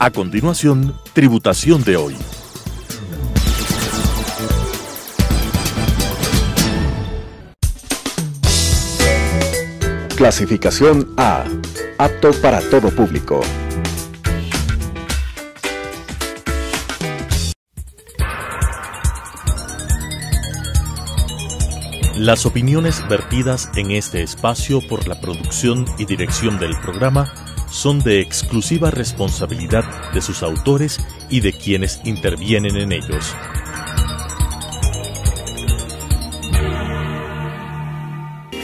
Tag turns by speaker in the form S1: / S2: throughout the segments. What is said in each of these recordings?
S1: A continuación, Tributación de hoy.
S2: Clasificación A. Apto para todo público.
S1: Las opiniones vertidas en este espacio por la producción y dirección del programa son de exclusiva responsabilidad de sus autores y de quienes intervienen en ellos.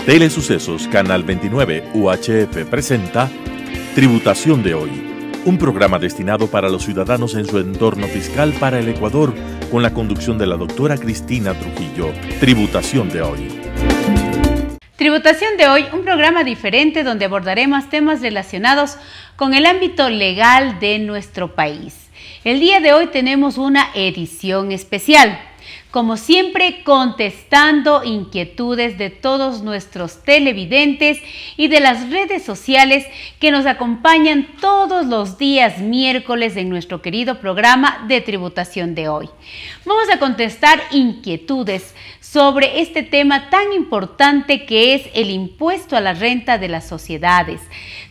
S1: Telesucesos Canal 29 UHF presenta Tributación de hoy, un programa destinado para los ciudadanos en su entorno fiscal para el Ecuador, con la conducción de la doctora Cristina Trujillo. Tributación de hoy.
S3: Tributación de hoy, un programa diferente donde abordaremos temas relacionados con el ámbito legal de nuestro país. El día de hoy tenemos una edición especial. Como siempre, contestando inquietudes de todos nuestros televidentes y de las redes sociales que nos acompañan todos los días miércoles en nuestro querido programa de Tributación de hoy. Vamos a contestar inquietudes sobre este tema tan importante que es el impuesto a la renta de las sociedades.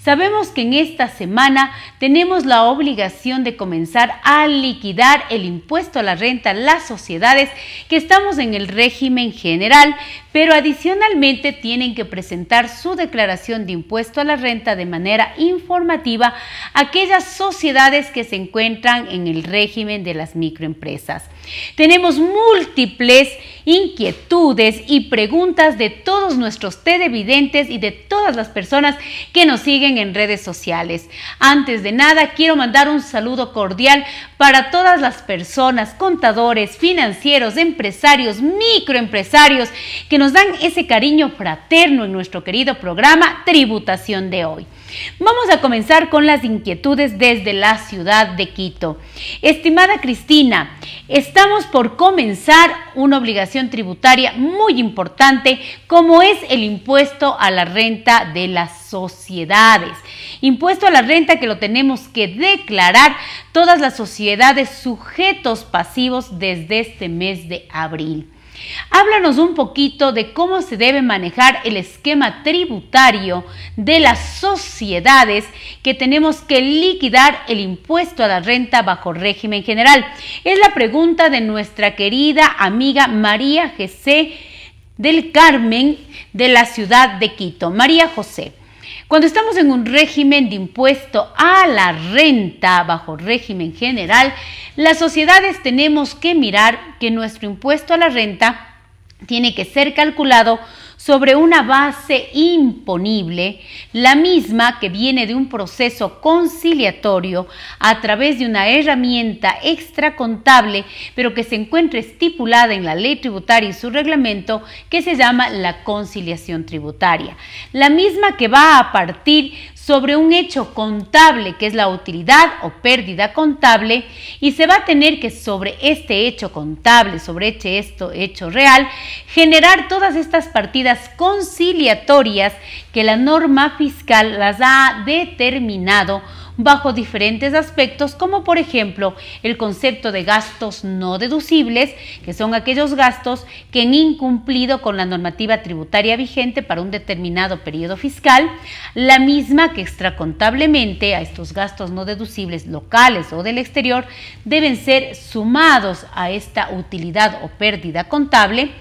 S3: Sabemos que en esta semana tenemos la obligación de comenzar a liquidar el impuesto a la renta a las sociedades que estamos en el régimen general, pero adicionalmente tienen que presentar su declaración de impuesto a la renta de manera informativa a aquellas sociedades que se encuentran en el régimen de las microempresas. Tenemos múltiples inquietudes y preguntas de todos nuestros televidentes y de todas las personas que nos siguen en redes sociales. Antes de nada, quiero mandar un saludo cordial para todas las personas, contadores, financieros, empresarios, microempresarios, que nos dan ese cariño fraterno en nuestro querido programa Tributación de hoy. Vamos a comenzar con las inquietudes desde la ciudad de Quito. Estimada Cristina, estamos por comenzar una obligación tributaria muy importante como es el impuesto a la renta de las sociedades. Impuesto a la renta que lo tenemos que declarar todas las sociedades sujetos pasivos desde este mes de abril. Háblanos un poquito de cómo se debe manejar el esquema tributario de las sociedades que tenemos que liquidar el impuesto a la renta bajo régimen general. Es la pregunta de nuestra querida amiga María José del Carmen de la ciudad de Quito. María José. Cuando estamos en un régimen de impuesto a la renta bajo régimen general, las sociedades tenemos que mirar que nuestro impuesto a la renta tiene que ser calculado sobre una base imponible, la misma que viene de un proceso conciliatorio a través de una herramienta extracontable, pero que se encuentra estipulada en la ley tributaria y su reglamento, que se llama la conciliación tributaria. La misma que va a partir sobre un hecho contable, que es la utilidad o pérdida contable, y se va a tener que sobre este hecho contable, sobre este hecho real, generar todas estas partidas conciliatorias que la norma fiscal las ha determinado bajo diferentes aspectos, como por ejemplo el concepto de gastos no deducibles, que son aquellos gastos que han incumplido con la normativa tributaria vigente para un determinado periodo fiscal, la misma que extracontablemente a estos gastos no deducibles locales o del exterior deben ser sumados a esta utilidad o pérdida contable.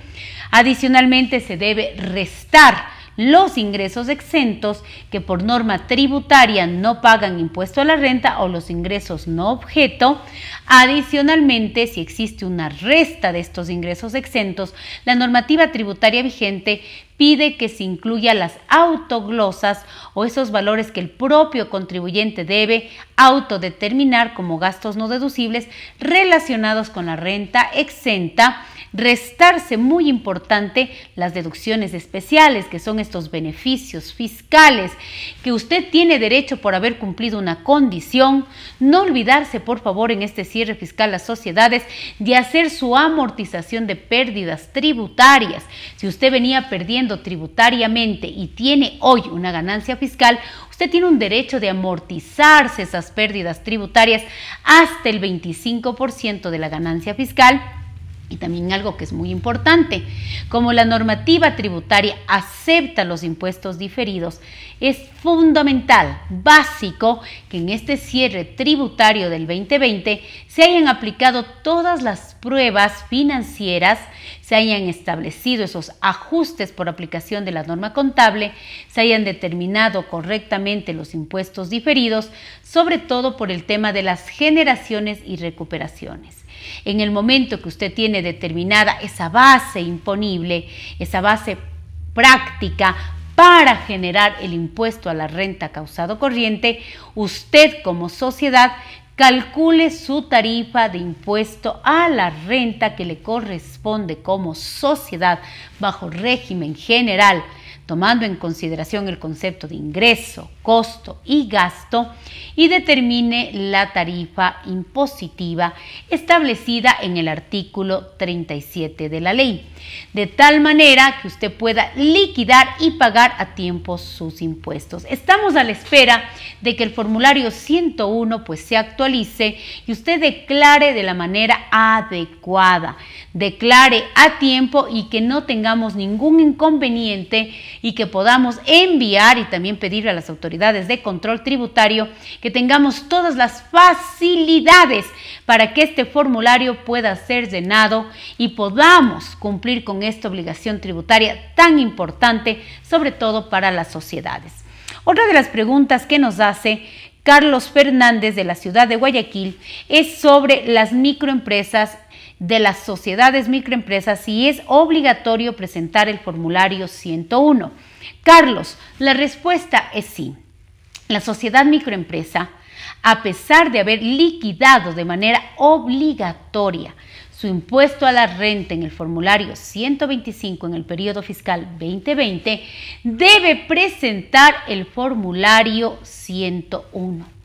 S3: Adicionalmente, se debe restar los ingresos exentos que por norma tributaria no pagan impuesto a la renta o los ingresos no objeto. Adicionalmente, si existe una resta de estos ingresos exentos, la normativa tributaria vigente pide que se incluya las autoglosas o esos valores que el propio contribuyente debe autodeterminar como gastos no deducibles relacionados con la renta exenta. Restarse, muy importante, las deducciones especiales, que son estos beneficios fiscales que usted tiene derecho por haber cumplido una condición. No olvidarse, por favor, en este cierre fiscal a sociedades, de hacer su amortización de pérdidas tributarias. Si usted venía perdiendo debiendo tributariamente y tiene hoy una ganancia fiscal, usted tiene un derecho de amortizarse esas pérdidas tributarias hasta el 25% de la ganancia fiscal. Y también algo que es muy importante, como la normativa tributaria acepta los impuestos diferidos, es fundamental, básico, que en este cierre tributario del 2020 se hayan aplicado todas las pruebas financieras, se hayan establecido esos ajustes por aplicación de la norma contable, se hayan determinado correctamente los impuestos diferidos, sobre todo por el tema de las generaciones y recuperaciones. En el momento que usted tiene determinada esa base imponible, esa base práctica para generar el impuesto a la renta causado corriente, usted como sociedad calcule su tarifa de impuesto a la renta que le corresponde como sociedad bajo régimen general, tomando en consideración el concepto de ingreso, costo y gasto, y determine la tarifa impositiva establecida en el artículo 37 de la ley, de tal manera que usted pueda liquidar y pagar a tiempo sus impuestos. Estamos a la espera de que el formulario 101 se actualice y usted declare de la manera adecuada, declare a tiempo y que no tengamos ningún inconveniente y que podamos enviar y también pedirle a las autoridades de control tributario que tengamos todas las facilidades para que este formulario pueda ser llenado y podamos cumplir con esta obligación tributaria tan importante, sobre todo para las sociedades. Otra de las preguntas que nos hace Carlos Fernández de la ciudad de Guayaquil es sobre las microempresas, de las sociedades microempresas, si es obligatorio presentar el formulario 101. Carlos, la respuesta es sí. La sociedad microempresa, a pesar de haber liquidado de manera obligatoria su impuesto a la renta en el formulario 125 en el periodo fiscal 2020, debe presentar el formulario 101.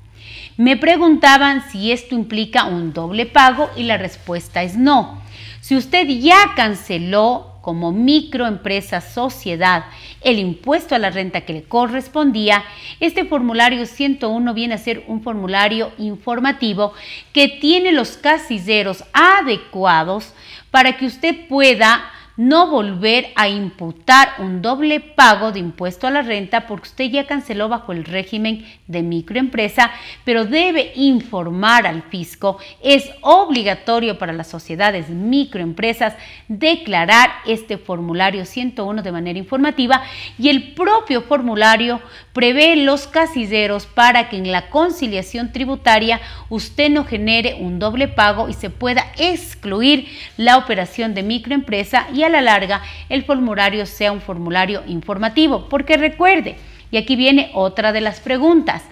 S3: Me preguntaban si esto implica un doble pago y la respuesta es no. Si usted ya canceló como microempresa sociedad el impuesto a la renta que le correspondía, este formulario 101 viene a ser un formulario informativo que tiene los casilleros adecuados para que usted pueda no volver a imputar un doble pago de impuesto a la renta porque usted ya canceló bajo el régimen de microempresa, pero debe informar al fisco. Es obligatorio para las sociedades microempresas declarar este formulario 101 de manera informativa y el propio formulario prevé los casilleros para que en la conciliación tributaria usted no genere un doble pago y se pueda excluir la operación de microempresa y a la larga el formulario sea un formulario informativo. Porque recuerde, y aquí viene otra de las preguntas,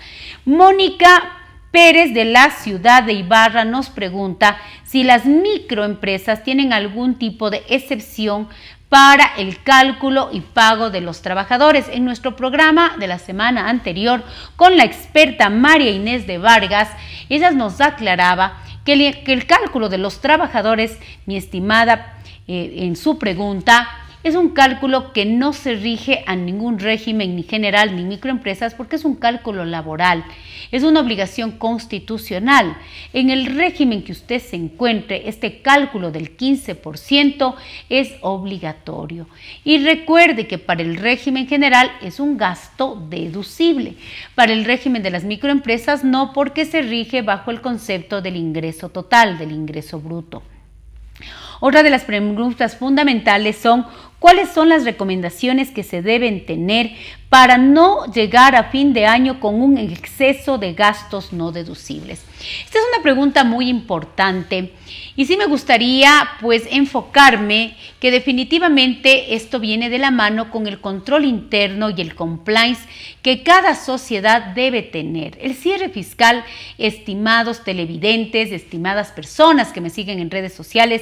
S3: Mónica Pérez de la ciudad de Ibarra nos pregunta si las microempresas tienen algún tipo de excepción para el cálculo y pago de los trabajadores. En nuestro programa de la semana anterior con la experta María Inés de Vargas, ella nos aclaraba que el cálculo de los trabajadores, mi estimada, en su pregunta, es un cálculo que no se rige a ningún régimen ni general ni microempresas porque es un cálculo laboral, es una obligación constitucional. En el régimen que usted se encuentre, este cálculo del 15% es obligatorio. Y recuerde que para el régimen general es un gasto deducible. Para el régimen de las microempresas no, porque se rige bajo el concepto del ingreso total, del ingreso bruto. Otra de las preguntas fundamentales son ¿cuáles son las recomendaciones que se deben tener para no llegar a fin de año con un exceso de gastos no deducibles? Esta es una pregunta muy importante y sí me gustaría enfocarme que definitivamente esto viene de la mano con el control interno y el compliance que cada sociedad debe tener. El cierre fiscal, estimados televidentes, estimadas personas que me siguen en redes sociales,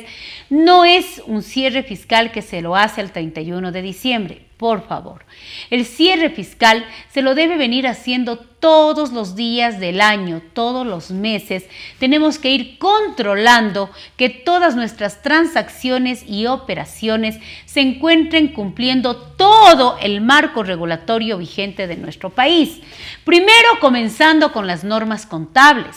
S3: no es un cierre fiscal que se lo hace al 31 de diciembre. por favor. El cierre fiscal se lo debe venir haciendo todos los días del año, todos los meses. Tenemos que ir controlando que todas nuestras transacciones y operaciones se encuentren cumpliendo todo el marco regulatorio vigente de nuestro país. Primero, comenzando con las normas contables.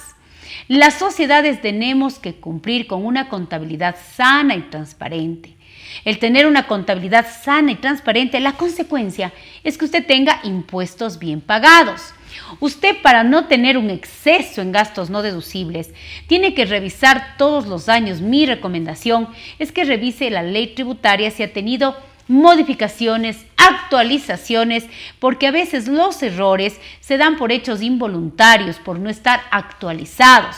S3: Las sociedades tenemos que cumplir con una contabilidad sana y transparente. El tener una contabilidad sana y transparente, la consecuencia es que usted tenga impuestos bien pagados. Usted, para no tener un exceso en gastos no deducibles, tiene que revisar todos los años. Mi recomendación es que revise la ley tributaria si ha tenido modificaciones, actualizaciones, porque a veces los errores se dan por hechos involuntarios, por no estar actualizados.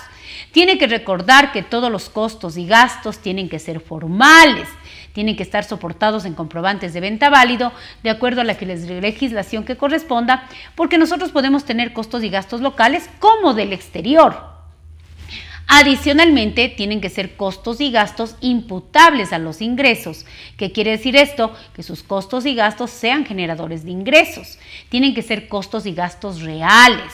S3: Tiene que recordar que todos los costos y gastos tienen que ser formales, tienen que estar soportados en comprobantes de venta válido de acuerdo a la legislación que corresponda, porque nosotros podemos tener costos y gastos locales como del exterior. Adicionalmente, tienen que ser costos y gastos imputables a los ingresos. ¿Qué quiere decir esto? Que sus costos y gastos sean generadores de ingresos. Tienen que ser costos y gastos reales,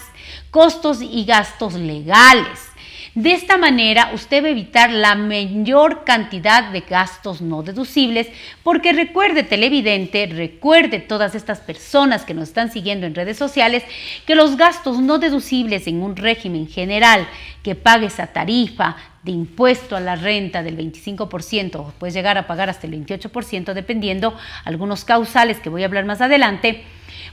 S3: costos y gastos legales. De esta manera, usted va a evitar la mayor cantidad de gastos no deducibles, porque recuerde, televidente, recuerde todas estas personas que nos están siguiendo en redes sociales, que los gastos no deducibles en un régimen general que pague esa tarifa de impuesto a la renta del 25%, puede llegar a pagar hasta el 28%, dependiendo algunos causales que voy a hablar más adelante,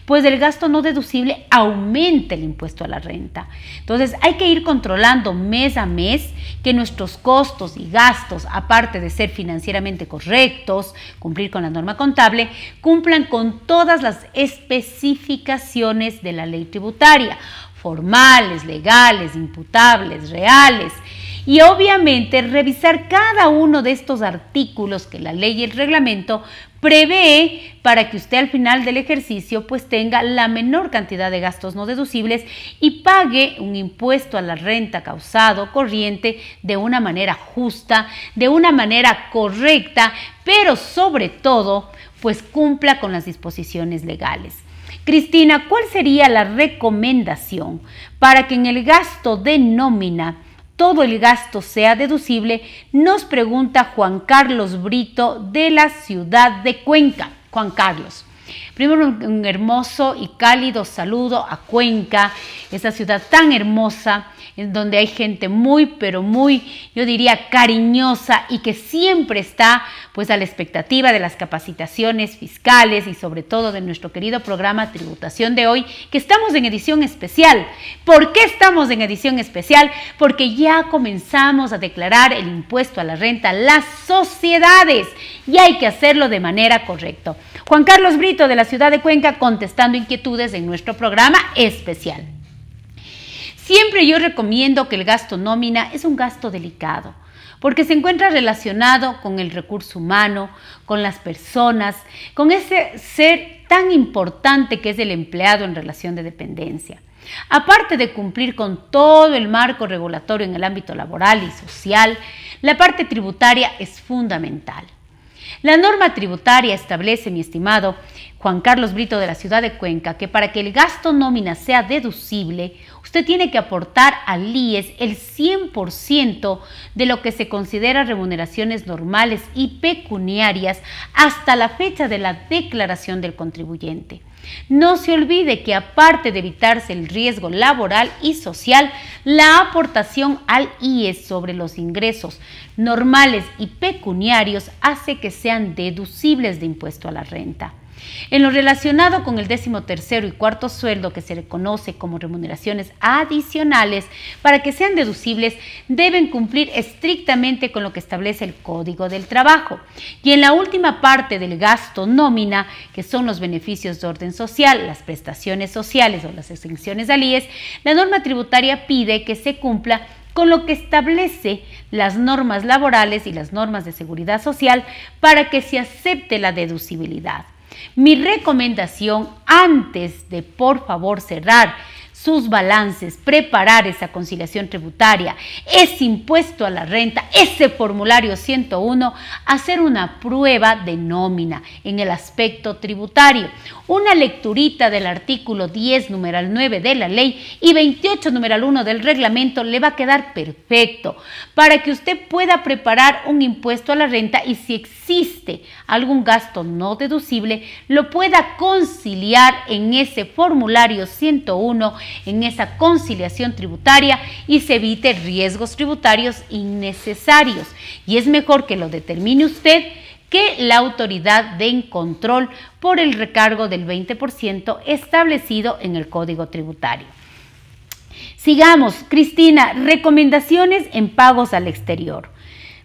S3: pues el gasto no deducible aumenta el impuesto a la renta. Entonces hay que ir controlando mes a mes que nuestros costos y gastos, aparte de ser financieramente correctos, cumplir con la norma contable, cumplan con todas las especificaciones de la ley tributaria, formales, legales, imputables, reales. Y obviamente revisar cada uno de estos artículos que la ley y el reglamento prevé para que usted al final del ejercicio pues tenga la menor cantidad de gastos no deducibles y pague un impuesto a la renta causado corriente de una manera justa, de una manera correcta, pero sobre todo pues cumpla con las disposiciones legales. Cristina, ¿cuál sería la recomendación para que en el gasto de nómina todo el gasto sea deducible? Nos pregunta Juan Carlos Brito de la ciudad de Cuenca. Juan Carlos, primero un hermoso y cálido saludo a Cuenca, esa ciudad tan hermosa, en donde hay gente muy, pero muy, yo diría, cariñosa y que siempre está pues a la expectativa de las capacitaciones fiscales y sobre todo de nuestro querido programa Tributación de Hoy, que estamos en edición especial. ¿Por qué estamos en edición especial? Porque ya comenzamos a declarar el impuesto a la renta a las sociedades y hay que hacerlo de manera correcta. Juan Carlos Brito de la ciudad de Cuenca contestando inquietudes en nuestro programa especial. Siempre yo recomiendo que el gasto nómina es un gasto delicado, porque se encuentra relacionado con el recurso humano, con las personas, con ese ser tan importante que es el empleado en relación de dependencia. Aparte de cumplir con todo el marco regulatorio en el ámbito laboral y social, la parte tributaria es fundamental. La norma tributaria establece, mi estimado Juan Carlos Brito de la ciudad de Cuenca, que para que el gasto nómina sea deducible, usted tiene que aportar al IES el 100% de lo que se considera remuneraciones normales y pecuniarias hasta la fecha de la declaración del contribuyente. No se olvide que aparte de evitarse el riesgo laboral y social, la aportación al IES sobre los ingresos normales y pecuniarios hace que sean deducibles de impuesto a la renta. En lo relacionado con el 13º y cuarto sueldo, que se le conoce como remuneraciones adicionales, para que sean deducibles deben cumplir estrictamente con lo que establece el Código del Trabajo. Y en la última parte del gasto nómina, que son los beneficios de orden social, las prestaciones sociales o las exenciones al IES, la norma tributaria pide que se cumpla con lo que establece las normas laborales y las normas de seguridad social para que se acepte la deducibilidad. Mi recomendación, antes de por favor cerrar sus balances, preparar esa conciliación tributaria, ese impuesto a la renta, ese formulario 101, hacer una prueba de nómina en el aspecto tributario, una lecturita del artículo 10, numeral 9 de la ley y 28, numeral 1 del reglamento le va a quedar perfecto para que usted pueda preparar un impuesto a la renta y si existe algún gasto no deducible, lo pueda conciliar en ese formulario 101, en esa conciliación tributaria y se evite riesgos tributarios innecesarios. Y es mejor que lo determine usted que la autoridad de control por el recargo del 20% establecido en el Código Tributario. Sigamos, Cristina, recomendaciones en pagos al exterior.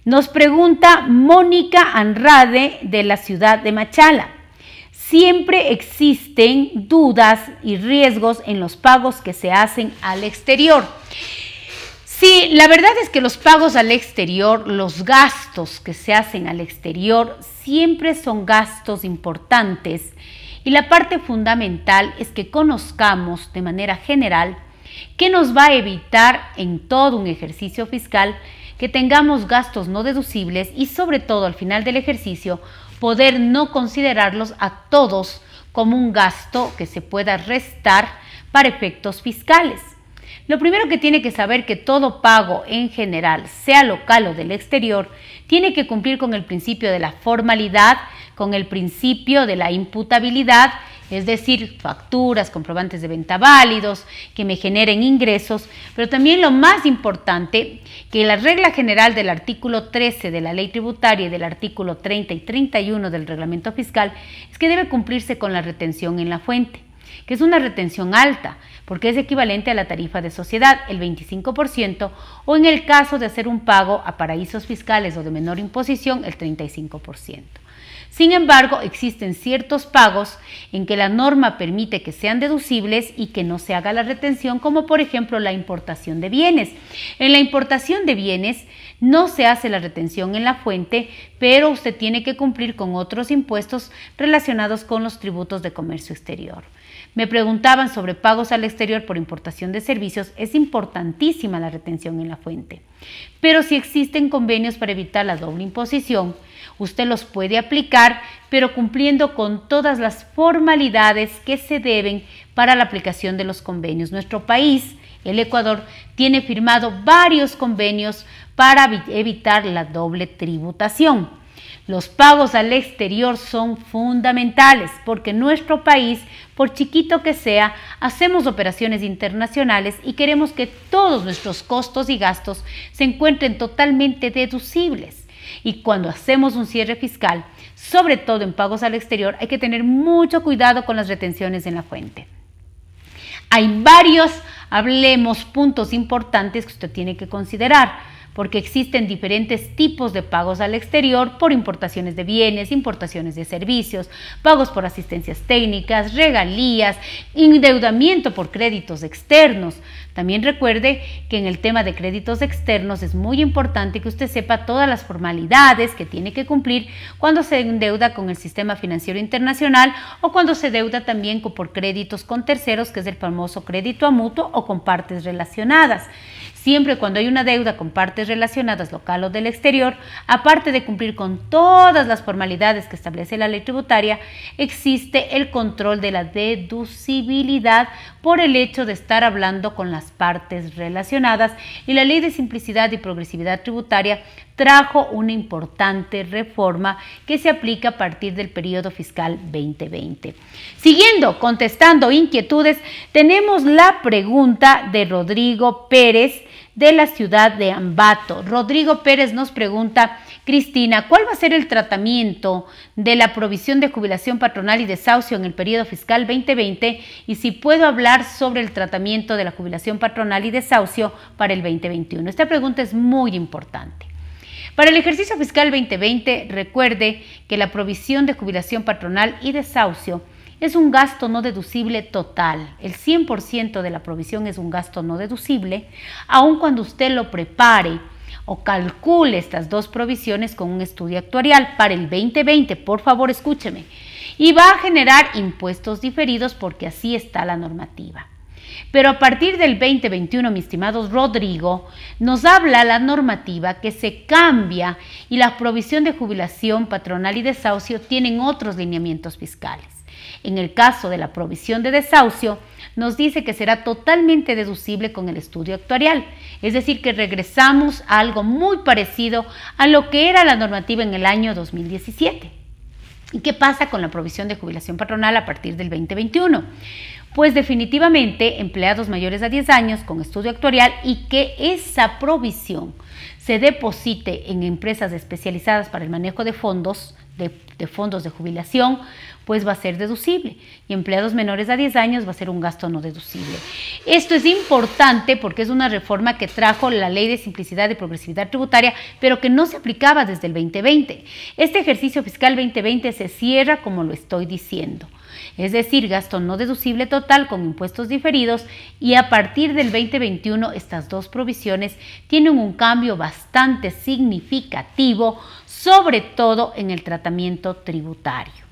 S3: Nos pregunta Mónica Andrade de la ciudad de Machala. Siempre existen dudas y riesgos en los pagos que se hacen al exterior. Sí, la verdad es que los pagos al exterior, los gastos que se hacen al exterior, siempre son gastos importantes y la parte fundamental es que conozcamos de manera general qué nos va a evitar en todo un ejercicio fiscal que tengamos gastos no deducibles y sobre todo al final del ejercicio poder no considerarlos a todos como un gasto que se pueda restar para efectos fiscales. Lo primero que tiene que saber que todo pago en general, sea local o del exterior, tiene que cumplir con el principio de la formalidad, con el principio de la imputabilidad, es decir, facturas, comprobantes de venta válidos, que me generen ingresos, pero también lo más importante, que la regla general del artículo 13 de la Ley Tributaria y del artículo 30 y 31 del Reglamento Fiscal es que debe cumplirse con la retención en la fuente, que es una retención alta, porque es equivalente a la tarifa de sociedad, el 25%, o en el caso de hacer un pago a paraísos fiscales o de menor imposición, el 35%. Sin embargo, existen ciertos pagos en que la norma permite que sean deducibles y que no se haga la retención, como por ejemplo la importación de bienes. En la importación de bienes no se hace la retención en la fuente, pero usted tiene que cumplir con otros impuestos relacionados con los tributos de comercio exterior. Me preguntaban sobre pagos al exterior por importación de servicios. Es importantísima la retención en la fuente. Pero si existen convenios para evitar la doble imposición, usted los puede aplicar, pero cumpliendo con todas las formalidades que se deben para la aplicación de los convenios. Nuestro país, el Ecuador, tiene firmado varios convenios para evitar la doble tributación. Los pagos al exterior son fundamentales porque nuestro país, por chiquito que sea, hacemos operaciones internacionales y queremos que todos nuestros costos y gastos se encuentren totalmente deducibles. Y cuando hacemos un cierre fiscal, sobre todo en pagos al exterior, hay que tener mucho cuidado con las retenciones en la fuente. Hay varios, puntos importantes que usted tiene que considerar, porque existen diferentes tipos de pagos al exterior por importaciones de bienes, importaciones de servicios, pagos por asistencias técnicas, regalías, endeudamiento por créditos externos. También recuerde que en el tema de créditos externos es muy importante que usted sepa todas las formalidades que tiene que cumplir cuando se endeuda con el sistema financiero internacional o cuando se endeuda también por créditos con terceros, que es el famoso crédito a mutuo o con partes relacionadas. Siempre cuando hay una deuda con partes relacionadas local o del exterior, aparte de cumplir con todas las formalidades que establece la ley tributaria, existe el control de la deducibilidad por el hecho de estar hablando con las partes relacionadas, y la Ley de Simplicidad y Progresividad Tributaria trajo una importante reforma que se aplica a partir del periodo fiscal 2020. Siguiendo contestando inquietudes, tenemos la pregunta de Rodrigo Pérez de la ciudad de Ambato. Rodrigo Pérez nos pregunta: Cristina, ¿cuál va a ser el tratamiento de la provisión de jubilación patronal y desahucio en el periodo fiscal 2020? Y si puedo hablar sobre el tratamiento de la jubilación patronal y desahucio para el 2021. Esta pregunta es muy importante. Para el ejercicio fiscal 2020, recuerde que la provisión de jubilación patronal y desahucio es un gasto no deducible total. El 100% de la provisión es un gasto no deducible, aun cuando usted lo prepare o calcule estas dos provisiones con un estudio actuarial. Para el 2020, por favor, escúcheme, y va a generar impuestos diferidos porque así está la normativa. Pero a partir del 2021, mi estimado Rodrigo, nos habla la normativa que se cambia y la provisión de jubilación patronal y desahucio tienen otros lineamientos fiscales. En el caso de la provisión de desahucio, nos dice que será totalmente deducible con el estudio actuarial, es decir, que regresamos a algo muy parecido a lo que era la normativa en el año 2017. ¿Y qué pasa con la provisión de jubilación patronal a partir del 2021? Pues definitivamente empleados mayores a 10 años con estudio actuarial y que esa provisión se deposite en empresas especializadas para el manejo de fondos de jubilación, pues va a ser deducible, y empleados menores a 10 años va a ser un gasto no deducible. Esto es importante porque es una reforma que trajo la Ley de Simplicidad y Progresividad Tributaria, pero que no se aplicaba desde el 2020. Este ejercicio fiscal 2020 se cierra como lo estoy diciendo, es decir, gasto no deducible total con impuestos diferidos, y a partir del 2021 estas dos provisiones tienen un cambio bastante significativo, sobre todo en el tratamiento tributario.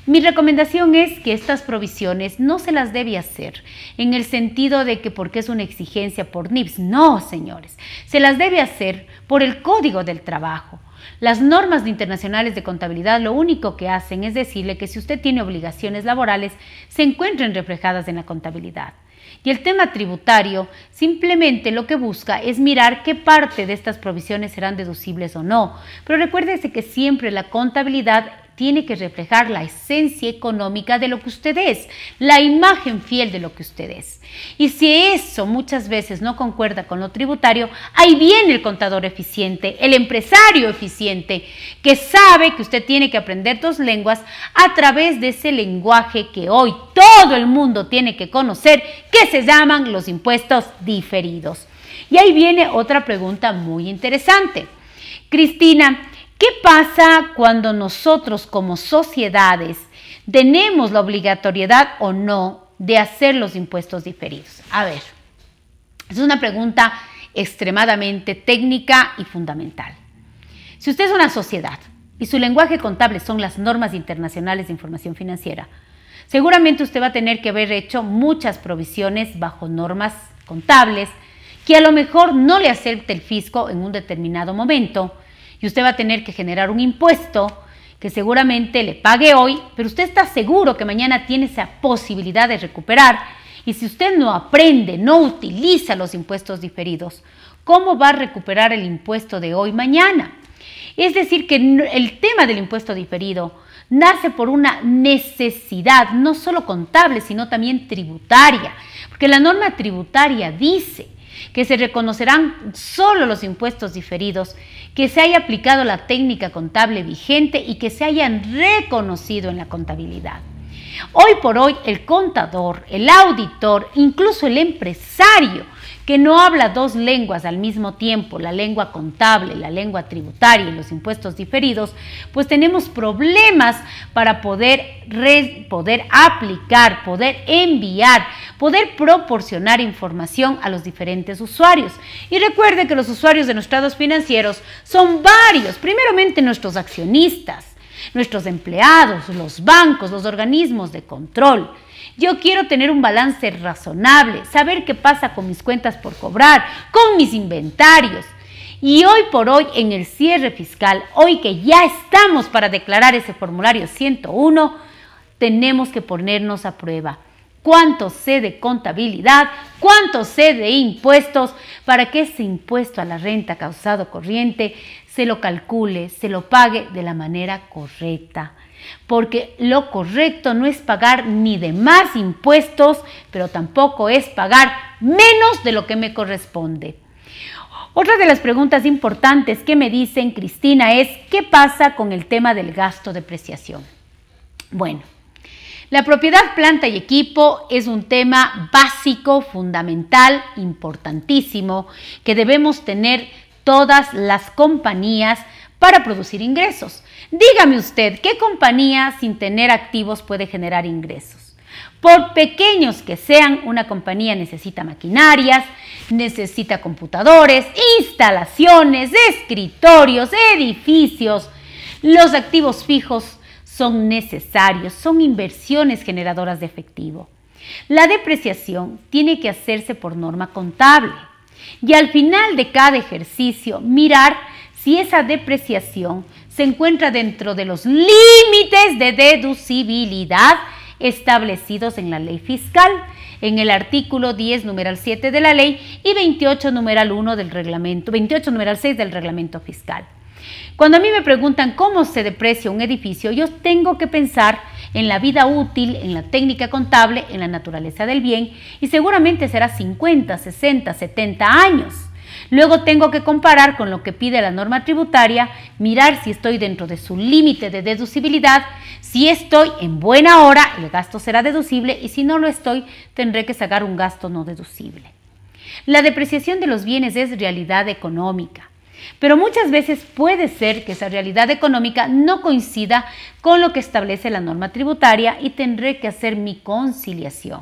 S3: Mi recomendación es que estas provisiones no se las debe hacer en el sentido de que porque es una exigencia por NIPS. No, señores, se las debe hacer por el Código del Trabajo. Las normas internacionales de contabilidad lo único que hacen es decirle que si usted tiene obligaciones laborales, se encuentren reflejadas en la contabilidad. Y el tema tributario simplemente lo que busca es mirar qué parte de estas provisiones serán deducibles o no. Pero recuérdese que siempre la contabilidad tiene que reflejar la esencia económica de lo que usted es, la imagen fiel de lo que usted es. Y si eso muchas veces no concuerda con lo tributario, ahí viene el contador eficiente, el empresario eficiente, que sabe que usted tiene que aprender dos lenguas a través de ese lenguaje que hoy todo el mundo tiene que conocer, que se llaman los impuestos diferidos. Y ahí viene otra pregunta muy interesante. Cristina, ¿qué pasa cuando nosotros como sociedades tenemos la obligatoriedad o no de hacer los impuestos diferidos? A ver, es una pregunta extremadamente técnica y fundamental. Si usted es una sociedad y su lenguaje contable son las normas internacionales de información financiera, seguramente usted va a tener que haber hecho muchas provisiones bajo normas contables que a lo mejor no le acepte el fisco en un determinado momento, y usted va a tener que generar un impuesto que seguramente le pague hoy, pero usted está seguro que mañana tiene esa posibilidad de recuperar. Y si usted no aprende, no utiliza los impuestos diferidos, ¿cómo va a recuperar el impuesto de hoy mañana? Es decir, que el tema del impuesto diferido nace por una necesidad, no solo contable, sino también tributaria, porque la norma tributaria dice que se reconocerán solo los impuestos diferidos que se haya aplicado la técnica contable vigente y que se hayan reconocido en la contabilidad. Hoy por hoy el contador, el auditor, incluso el empresario que no habla dos lenguas al mismo tiempo, la lengua contable, la lengua tributaria y los impuestos diferidos, pues tenemos problemas para poder aplicar, poder enviar, poder proporcionar información a los diferentes usuarios. Y recuerde que los usuarios de nuestros estados financieros son varios, primeramente nuestros accionistas, nuestros empleados, los bancos, los organismos de control. Yo quiero tener un balance razonable, saber qué pasa con mis cuentas por cobrar, con mis inventarios. Y hoy por hoy, en el cierre fiscal, hoy que ya estamos para declarar ese formulario 101, tenemos que ponernos a prueba. ¿Cuánto sé de contabilidad? ¿Cuánto sé de impuestos? Para que ese impuesto a la renta causado corriente se lo calcule, se lo pague de la manera correcta. Porque lo correcto no es pagar ni de más impuestos, pero tampoco es pagar menos de lo que me corresponde. Otra de las preguntas importantes que me dicen, Cristina, es ¿qué pasa con el tema del gasto de depreciación? Bueno, la propiedad, planta y equipo es un tema básico, fundamental, importantísimo, que debemos tener todas las compañías para producir ingresos. Dígame usted, ¿qué compañía sin tener activos puede generar ingresos? Por pequeños que sean, una compañía necesita maquinarias, necesita computadores, instalaciones, escritorios, edificios. Los activos fijos son necesarios, son inversiones generadoras de efectivo. La depreciación tiene que hacerse por norma contable y al final de cada ejercicio mirar si esa depreciación se encuentra dentro de los límites de deducibilidad establecidos en la ley fiscal, en el artículo 10, numeral 7 de la ley y 28, numeral 1 del reglamento, 28, numeral 6 del reglamento fiscal. Cuando a mí me preguntan cómo se deprecia un edificio, yo tengo que pensar en la vida útil, en la técnica contable, en la naturaleza del bien y seguramente será 50, 60, 70 años. Luego tengo que comparar con lo que pide la norma tributaria, mirar si estoy dentro de su límite de deducibilidad. Si estoy en buena hora, el gasto será deducible y si no lo estoy, tendré que sacar un gasto no deducible. La depreciación de los bienes es realidad económica, pero muchas veces puede ser que esa realidad económica no coincida con lo que establece la norma tributaria y tendré que hacer mi conciliación.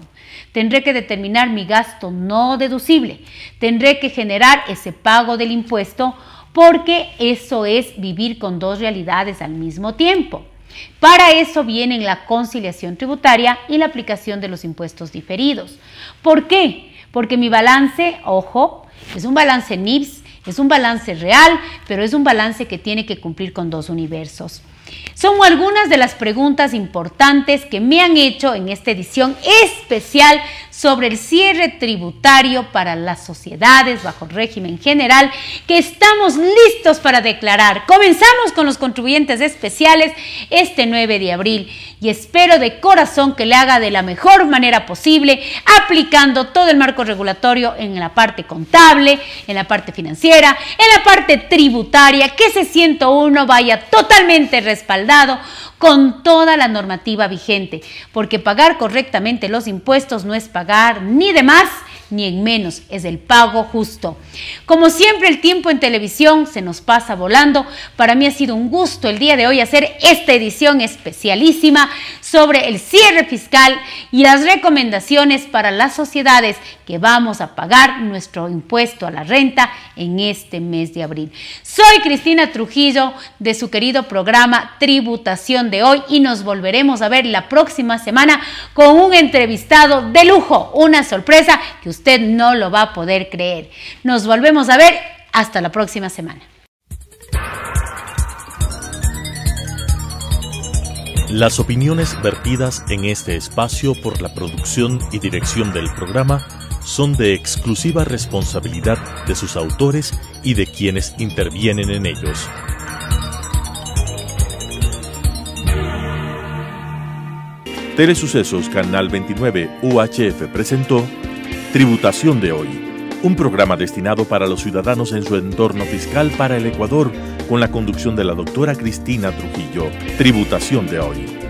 S3: Tendré que determinar mi gasto no deducible. Tendré que generar ese pago del impuesto porque eso es vivir con dos realidades al mismo tiempo. Para eso vienen la conciliación tributaria y la aplicación de los impuestos diferidos. ¿Por qué? Porque mi balance, ojo, es un balance NIPS, es un balance real, pero es un balance que tiene que cumplir con dos universos. Son algunas de las preguntas importantes que me han hecho en esta edición especial sobre el cierre tributario para las sociedades bajo régimen general que estamos listos para declarar. Comenzamos con los contribuyentes especiales este 9 de abril y espero de corazón que le haga de la mejor manera posible, aplicando todo el marco regulatorio en la parte contable, en la parte financiera, en la parte tributaria, que ese 101 vaya totalmente respaldado con toda la normativa vigente, porque pagar correctamente los impuestos no es pagar ni de más ni en menos, es el pago justo. Como siempre, el tiempo en televisión se nos pasa volando. Para mí ha sido un gusto el día de hoy hacer esta edición especialísima sobre el cierre fiscal y las recomendaciones para las sociedades que vamos a pagar nuestro impuesto a la renta en este mes de abril. Soy Cristina Trujillo de su querido programa Tributación de Hoy y nos volveremos a ver la próxima semana con un entrevistado de lujo, una sorpresa que usted no lo va a poder creer. Nos volvemos a ver hasta la próxima semana.
S1: Las opiniones vertidas en este espacio por la producción y dirección del programa son de exclusiva responsabilidad de sus autores y de quienes intervienen en ellos. Telesucesos Canal 29 UHF presentó Tributación de Hoy, un programa destinado para los ciudadanos en su entorno fiscal para el Ecuador, con la conducción de la doctora Cristina Trujillo. Tributación de Hoy.